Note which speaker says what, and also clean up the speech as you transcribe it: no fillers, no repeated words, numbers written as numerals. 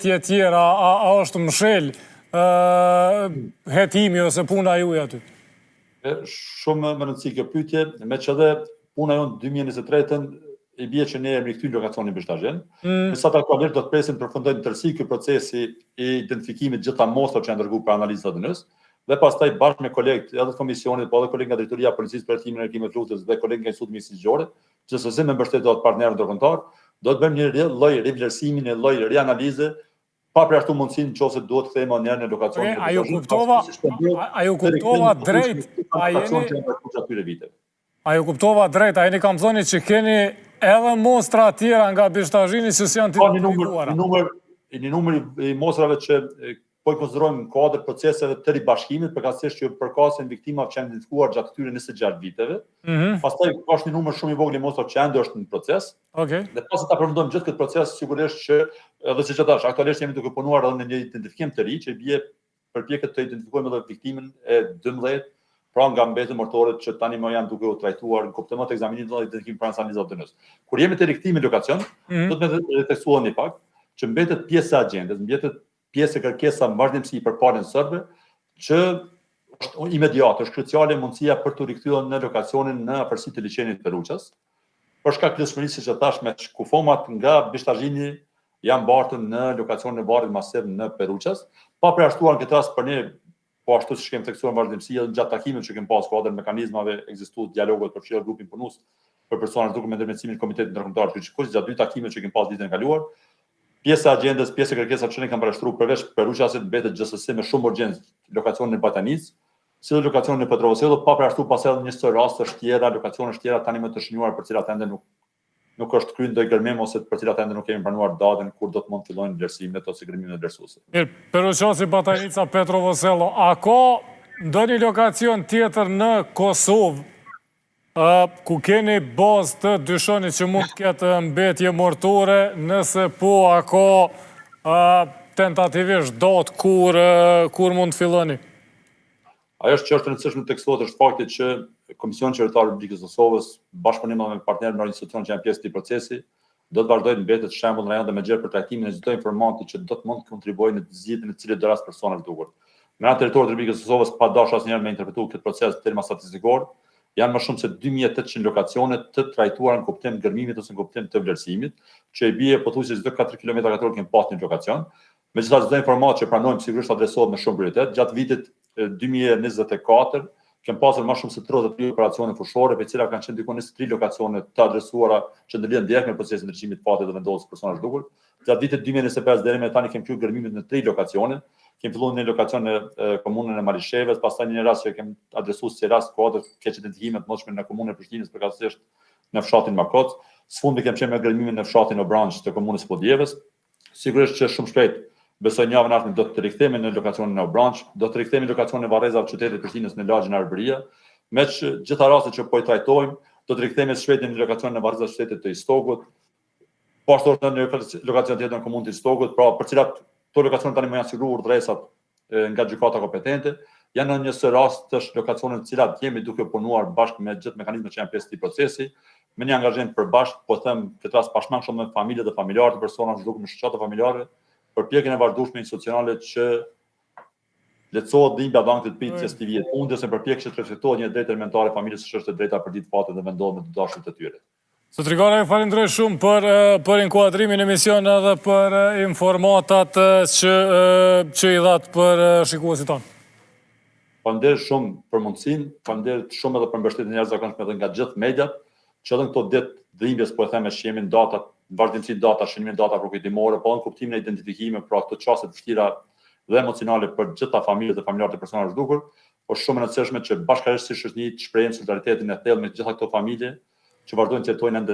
Speaker 1: tjera, a është mshel hetimi ose puna juaj aty?
Speaker 2: Shumë më rëndësi kjo pyetje, me që dhe puna jonë 2023-ën i bie që ne jemi rikthyer lokacionin Beshtazhen. Me sa aktualisht do të presim të përfundojnë tërësi ky procesi i identifikimit gjitha mostrat që janë dërguar për analizë ADN-s dhe pastaj bashkë me kolegët edhe të komisionit, po edhe kolegë nga drejtoria e policisë për hetimin e rikimit të rrugës dhe kolegë nga Instituti Mjekësisë, gjithsesi me mbështetje të partnerëve ndërkombëtar, do të bëjmë një lloj rivlerësimi, një lloj rianalize pa përjashtu mundësinë nëse duhet të kthehemi në lokacionin.
Speaker 1: A ju kuptova drejt, a jeni kam thoni që keni edhe mostra tjera nga Beshtazhini që janë të identifikuara?
Speaker 2: Një numër i mostrave që po i konsiderojmë në kuadër proceseve të ribashkimit, përkatësisht që përkasin viktimave që janë identifikuar gjatë këtyre 26 viteve. Pastaj është një numër shumë i vogël i mostrave që ende është në proces. Dhe pasi ta përfundojmë gjithë këtë proces, sigurisht që edhe siç e thash, aktualisht jemi duke punuar edhe në një identifikim të ri që bie përpjekjet të identifikojmë edhe viktimën e 12, pra nga mbetjet mortore që tani më janë duke u trajtuar në kuptim të ekzaminimit dhe identifikimit pranë analizës ADN-s. Kur jemi te riktimi në lokacion, do të më tekstuar një fakt që mbetet pjesë e agjendës, mbetet pjesë e kërkesa në vazhdimsi për palën sërbe, që është imediate, është kruciale mundësia për të rikthyer në lokacionin në afërsi të liçenit të Ruçës. Për shkak të lëshmërisë që thash me kufomat nga Beshtazhini janë mbartur në lokacionin e varrit masiv në Peruças, pa përjashtuar në këtë rast për ne, po ashtu siç kemi tekstuar në vazhdimsi edhe gjatë takimeve që kemi pasur kuadër mekanizmave ekzistuar dialogut për fshirë grupin punues për personat duke me ndërmjetësimin e komitetit ndërkombëtar të Shqipërisë gjatë dy takimeve që kemi pasur ditën e kaluar. Pjesa e agjendës, pjesa e kërkesave që ne kam parashtruar përveç Peruçasit mbetet gjithsesi me shumë urgjencë lokacionin e Batanicë, si dhe lokacionin e Petrovosjellit, pa përjashtuar pas edhe një sër raste tjera, lokacione tjera tani më të shënuar për cilat ende nuk është kryer ndonjë gërmim ose për cilat ende nuk kemi planuar datën kur do të mund të fillojnë vlerësimet ose gërmimet vlerësuese.
Speaker 1: Mirë, Peruçasi, Batanica, Petrovosjello, a ka ndonjë lokacion tjetër në Kosovë ku keni bazë të dyshoni që mund të ketë mbetje mortore, nëse po a ka tentativisht datë kur mund të filloni?
Speaker 2: Ajo është çështje e rëndësishme të tekstohet është fakti që Komisioni Qytetar i Republikës së Kosovës, bashkëpunim me partnerë në institucion që janë pjesë të këtij procesi, do të vazhdojë të mbetet shembull në rajon dhe me gjerë për trajtimin e çdo informanti që do të mund të kontribuojë në zgjidhjen e cilit do rast personave të duhur. Në territorin e Republikës së Kosovës pa dashur asnjëherë me interpretuar këtë proces terma statistikor, janë më shumë se 2800 lokacione të trajtuara në kuptim gërmimit ose në kuptim të vlerësimit, që i bie pothuajse çdo 4 km2 kemi pasur një lokacion. Megjithatë çdo informacion që pranojmë sigurisht adresohet me shumë prioritet. Gjatë vitit 2024 kemi pasur më shumë se 33 operacione fushore, për cilat kanë qenë diku 23 lokacione të adresuara që ndërlidhen direkt me procesin e ndryshimit të fatit dhe vendosjes personazh të duhur. Gjatë vitit 2025 deri më tani kemi kryer gërmimet në 3 lokacione. Kemi filluar në lokacion në komunën e Malishevës, pastaj një rast që kemi adresuar si rast kuadër keq identifikime të mosshme në komunën e Prishtinës përkatësisht në fshatin Makoc. Sfundi kemi qenë me gërmimin në fshatin Obranç të komunës Podjevës. Sigurisht që shumë shpejt besoj javën e ardhshme do të rikthehemi në lokacionin e Obranç, do të rikthehemi në lokacionin e Varrezave të qytetit të Prishtinës në lagjin e Arbëria, me gjitha rastet që po i trajtojmë, do të rikthehemi së shpejti në lokacionin e Varrezave të qytetit të Istogut, po ashtu në lokacion tjetër në komunën e Istogut, pra për cilat to lokacione tani më janë siguruar urdhëresat nga gjykata kompetente, janë në një sër rastësh lokacione të cilat jemi duke punuar bashkë me gjithë mekanizmat që janë pjesë të këtij procesi, me një angazhim përbashkët, po them këtë rast pashmangshëm me familjet dhe familjarët e personave që duken në shoqata familjare, përpjekjen e vazhdueshme institucionale që lehtësohet dhimbja e bankut të pritjes të vjet fundit ose përpjekje të respektohet një drejtë elementare familjes që është e drejta për ditë fatit dhe vendohet me të dashurit të tyre.
Speaker 1: Zot Rigara, ju falenderoj shumë për inkuadrimin e emision edhe për informatat që i dhat për shikuesit tonë.
Speaker 2: Faleminderit shumë për mundësinë, faleminderit shumë edhe për mbështetjen e jashtëzakonshme edhe nga gjithë mediat, që edhe në këto ditë dhimbjes po e them me shqimin datat, vazhdimsi data, shënimin data prokurimore, po në kuptimin e identifikimit për ato çaste të vështira dhe emocionale për gjitha familjet dhe familjarët e personave të duhur, po shumë e rëndësishme që bashkërisht si shoqëri të shprehim solidaritetin e thellë me gjitha këto familje që vazhdojnë të jetojnë